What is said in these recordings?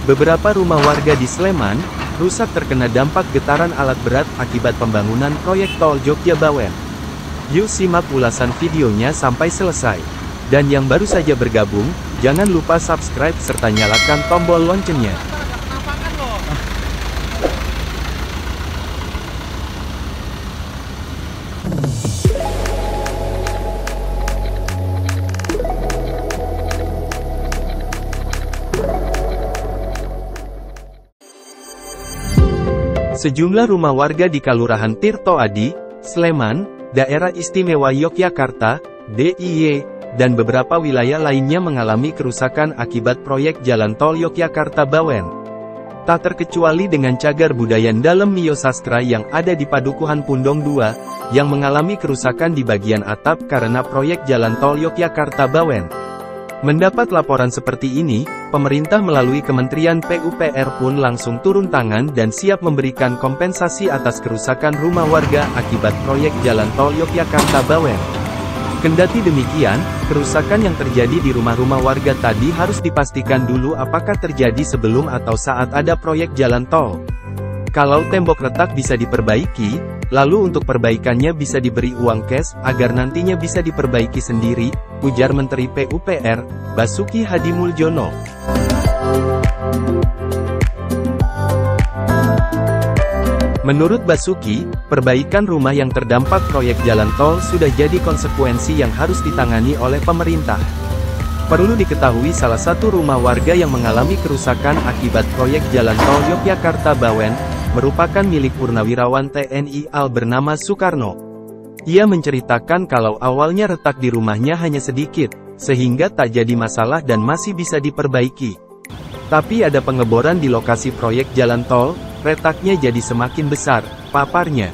Beberapa rumah warga di Sleman, rusak terkena dampak getaran alat berat akibat pembangunan proyek tol Jogja-Bawen. Yuk simak ulasan videonya sampai selesai. Dan yang baru saja bergabung, jangan lupa subscribe serta nyalakan tombol loncengnya. Sejumlah rumah warga di Kelurahan Tirto Adi, Sleman, Daerah Istimewa Yogyakarta, DIY, dan beberapa wilayah lainnya mengalami kerusakan akibat proyek jalan tol Yogyakarta-Bawen. Tak terkecuali dengan Cagar Budaya Dalem Mio Sastra yang ada di Padukuhan Pundong 2, yang mengalami kerusakan di bagian atap karena proyek jalan tol Yogyakarta-Bawen. Mendapat laporan seperti ini, pemerintah melalui Kementerian PUPR pun langsung turun tangan dan siap memberikan kompensasi atas kerusakan rumah warga akibat proyek jalan tol Yogyakarta-Bawen. Kendati demikian, kerusakan yang terjadi di rumah-rumah warga tadi harus dipastikan dulu apakah terjadi sebelum atau saat ada proyek jalan tol. Kalau tembok retak bisa diperbaiki, lalu untuk perbaikannya bisa diberi uang cash, agar nantinya bisa diperbaiki sendiri, ujar Menteri PUPR, Basuki Hadimuljono. Menurut Basuki, perbaikan rumah yang terdampak proyek jalan tol sudah jadi konsekuensi yang harus ditangani oleh pemerintah. Perlu diketahui salah satu rumah warga yang mengalami kerusakan akibat proyek jalan tol Yogyakarta-Bawen, merupakan milik Purnawirawan TNI AL bernama Soekarno. Ia menceritakan kalau awalnya retak di rumahnya hanya sedikit, sehingga tak jadi masalah dan masih bisa diperbaiki. Tapi ada pengeboran di lokasi proyek jalan tol, retaknya jadi semakin besar, paparnya.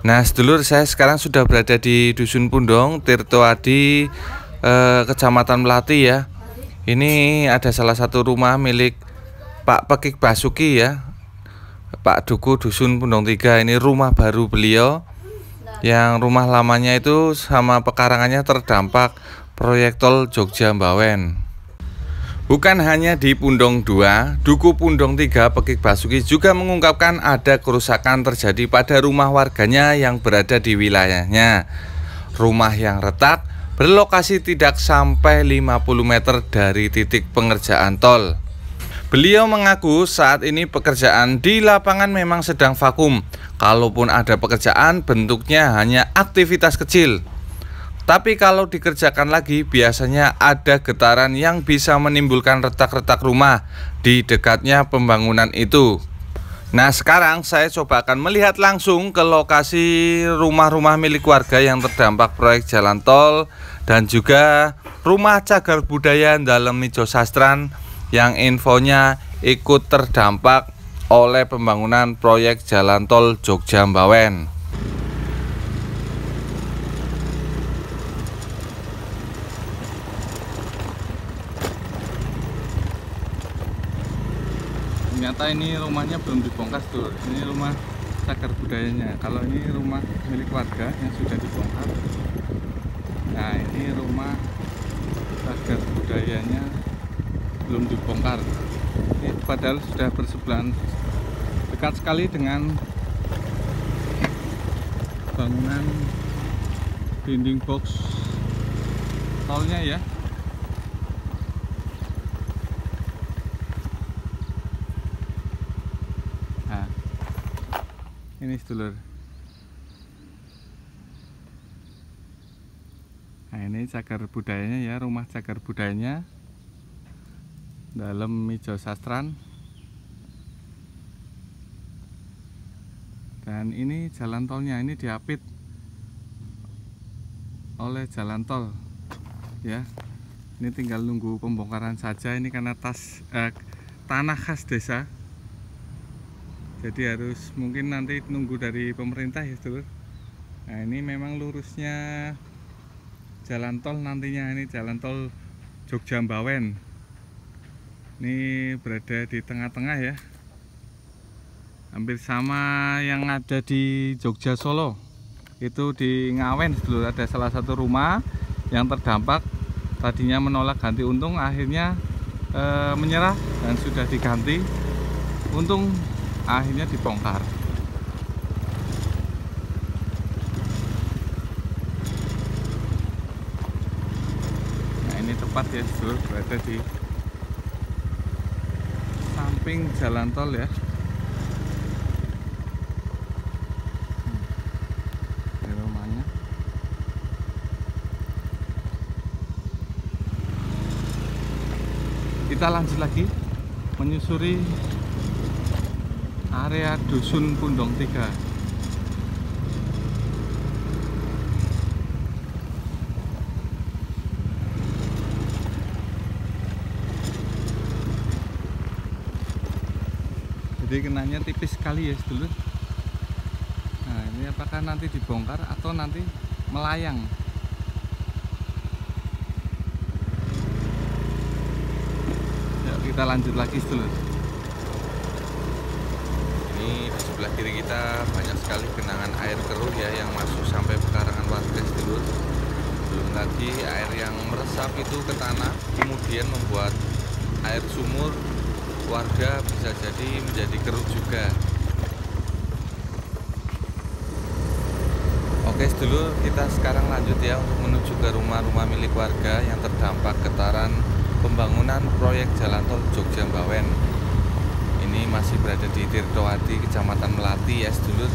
Nah, sedulur, saya sekarang sudah berada di Dusun Pundong, Tirto Adi, Kecamatan Melati ya. Ini ada salah satu rumah milik Pak Pekik Basuki ya, Pak Duku Dusun Pundong 3. Ini rumah baru beliau, yang rumah lamanya itu sama pekarangannya terdampak proyek tol Jogja-Bawen. Bukan hanya di Pundong 2, Duku Pundong 3 Pekik Basuki juga mengungkapkan ada kerusakan terjadi pada rumah warganya yang berada di wilayahnya. Rumah yang retak berlokasi tidak sampai 50 meter dari titik pengerjaan tol. Beliau mengaku saat ini pekerjaan di lapangan memang sedang vakum. Kalaupun ada pekerjaan, bentuknya hanya aktivitas kecil. Tapi kalau dikerjakan lagi, biasanya ada getaran yang bisa menimbulkan retak-retak rumah di dekatnya pembangunan itu. Nah, sekarang saya coba akan melihat langsung ke lokasi rumah-rumah milik warga yang terdampak proyek jalan tol, dan juga rumah Cagar Budaya Dalem Mio Sastra yang infonya ikut terdampak oleh pembangunan proyek jalan tol Jogja-Bawen. Ternyata ini rumahnya belum dibongkar tuh. Ini rumah Cagar Budayanya. Kalau ini rumah milik warga yang sudah dibongkar. Nah, ini rumah Cagar Budayanya belum dibongkar. Ini padahal sudah bersebelahan, dekat sekali dengan bangunan dinding box tolnya ya. Ini sedulur. Nah, ini Cagar Budayanya ya, rumah Cagar Budayanya Dalem Mio Sastra. Dan ini jalan tolnya, ini diapit oleh jalan tol ya. Ini tinggal nunggu pembongkaran saja. Ini karena tanah khas desa, jadi harus mungkin nanti nunggu dari pemerintah ya sedulur. Nah ini memang lurusnya jalan tol nantinya, ini jalan tol Jogja Mbawen. Ini berada di tengah-tengah ya, hampir sama yang ada di Jogja Solo. Itu di Ngawen dulu ada salah satu rumah yang terdampak, tadinya menolak ganti untung, akhirnya menyerah dan sudah diganti untung, akhirnya dibongkar. Nah ini tepat ya dulu, berada di samping jalan tol ya. Kita lanjut lagi menyusuri area Dusun Pundong 3. Jadi kenanya tipis sekali ya sedulur. Nah ini apakah nanti dibongkar atau nanti melayang? Kita lanjut lagi sedulur. Ini di sebelah kiri kita banyak sekali genangan air keruh ya, yang masuk sampai pekarangan warga sedulur. Belum lagi air yang meresap itu ke tanah, kemudian membuat air sumur warga bisa jadi menjadi keruh juga. Oke sedulur, kita sekarang lanjut ya untuk menuju ke rumah-rumah milik warga yang terdampak getaran pembangunan proyek jalan tol Jogja Mbawen. Ini masih berada di Tirtowadi, Kecamatan Melati ya sedulur.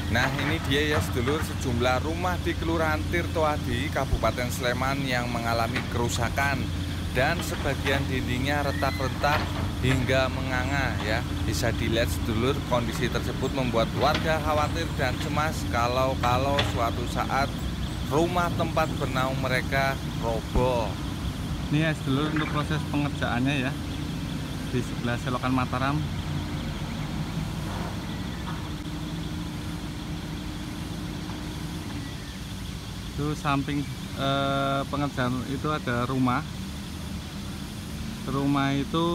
Nah ini dia ya sedulur, sejumlah rumah di Kelurahan Tirtowadi, Kabupaten Sleman yang mengalami kerusakan dan sebagian dindingnya retak-retak hingga menganga ya. Bisa dilihat sedulur, kondisi tersebut membuat warga khawatir dan cemas kalau suatu saat rumah tempat bernaung mereka roboh. Ini ya sedulur untuk proses pengerjaannya ya, di sebelah selokan Mataram. Itu samping pengerjaan itu ada rumah itu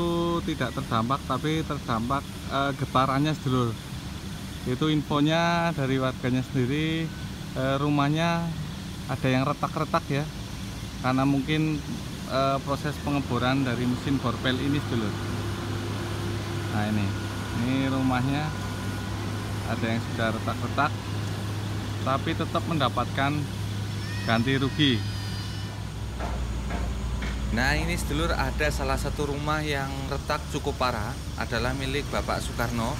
tidak terdampak, tapi terdampak getarannya sedulur. Itu infonya dari warganya sendiri, rumahnya ada yang retak-retak ya, karena mungkin proses pengeboran dari mesin borpel ini sedulur. Nah ini rumahnya ada yang sudah retak-retak, tapi tetap mendapatkan ganti rugi. Nah ini sedulur, ada salah satu rumah yang retak cukup parah, adalah milik Bapak Soekarno,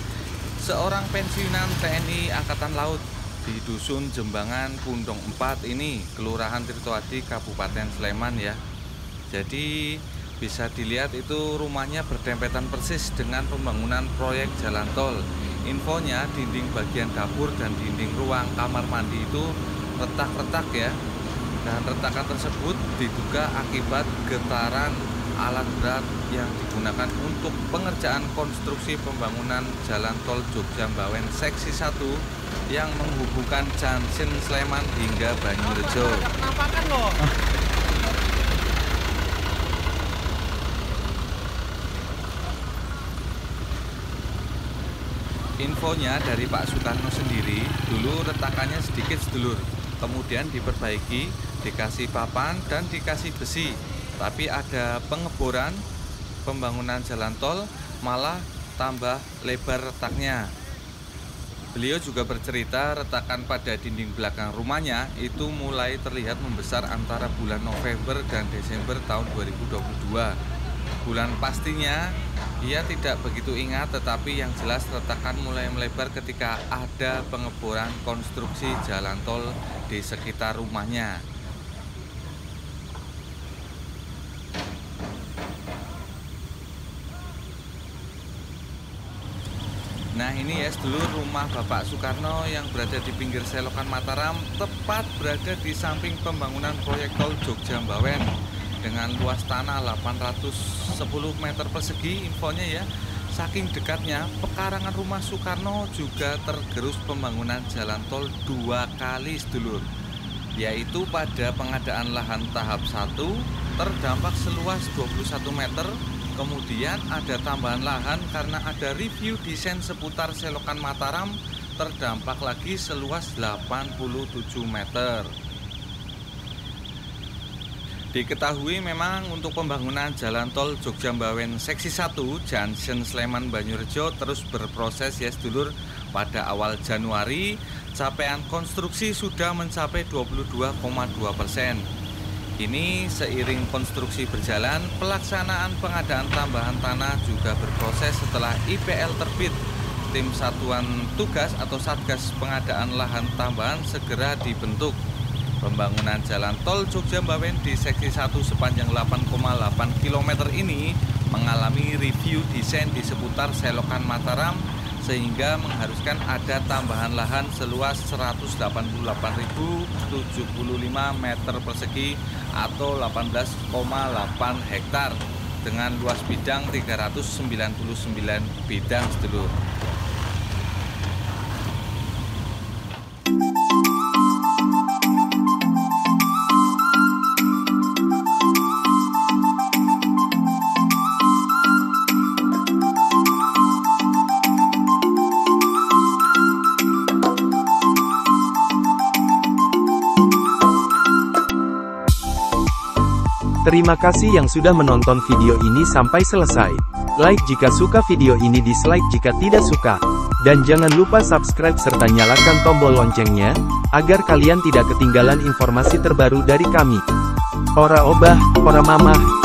seorang pensiunan TNI Angkatan Laut di Dusun Jembangan Pundong 4 ini, Kelurahan Tirtowadi, Kabupaten Sleman ya. Jadi bisa dilihat itu rumahnya berdempetan persis dengan pembangunan proyek jalan tol. Infonya dinding bagian dapur dan dinding ruang kamar mandi itu retak-retak ya. Dan retakan tersebut diduga akibat getaran alat berat yang digunakan untuk pengerjaan konstruksi pembangunan jalan tol Jogja Mbawen seksi 1 yang menghubungkan Jansin Sleman hingga Banyurejo. Penampakan loh. Infonya dari Pak Soekarno sendiri, dulu retakannya sedikit sedulur, kemudian diperbaiki, dikasih papan dan dikasih besi. Tapi ada pengeboran pembangunan jalan tol malah tambah lebar retaknya. Beliau juga bercerita retakan pada dinding belakang rumahnya itu mulai terlihat membesar antara bulan November dan Desember tahun 2022. Bulan pastinya ia tidak begitu ingat, tetapi yang jelas retakan mulai melebar ketika ada pengeboran konstruksi jalan tol di sekitar rumahnya. Nah ini ya sedulur, rumah Bapak Soekarno yang berada di pinggir selokan Mataram, tepat berada di samping pembangunan proyek tol Jogja Mbawen dengan luas tanah 810 meter persegi. Infonya ya, saking dekatnya pekarangan rumah Soekarno juga tergerus pembangunan jalan tol 2 kali sedulur, yaitu pada pengadaan lahan tahap 1 terdampak seluas 21 meter. Kemudian ada tambahan lahan karena ada review desain seputar selokan Mataram, terdampak lagi seluas 87 meter. Diketahui memang untuk pembangunan jalan tol Jogja Mbawen seksi 1 Junction Sleman Banyurejo terus berproses ya sedulur. Pada awal Januari capaian konstruksi sudah mencapai 22,2%. Kini seiring konstruksi berjalan, pelaksanaan pengadaan tambahan tanah juga berproses setelah IPL terbit. Tim Satuan Tugas atau Satgas Pengadaan Lahan Tambahan segera dibentuk. Pembangunan jalan tol Jogja Mbawen di seksi 1 sepanjang 8,8 km ini mengalami review desain di seputar selokan Mataram, sehingga mengharuskan ada tambahan lahan seluas 188.075 meter persegi atau 18,8 hektar dengan luas bidang 399 bidang sedulur. Terima kasih yang sudah menonton video ini sampai selesai. Like jika suka video ini, dislike jika tidak suka. Dan jangan lupa subscribe serta nyalakan tombol loncengnya, agar kalian tidak ketinggalan informasi terbaru dari kami. Ora obah, ora mamah.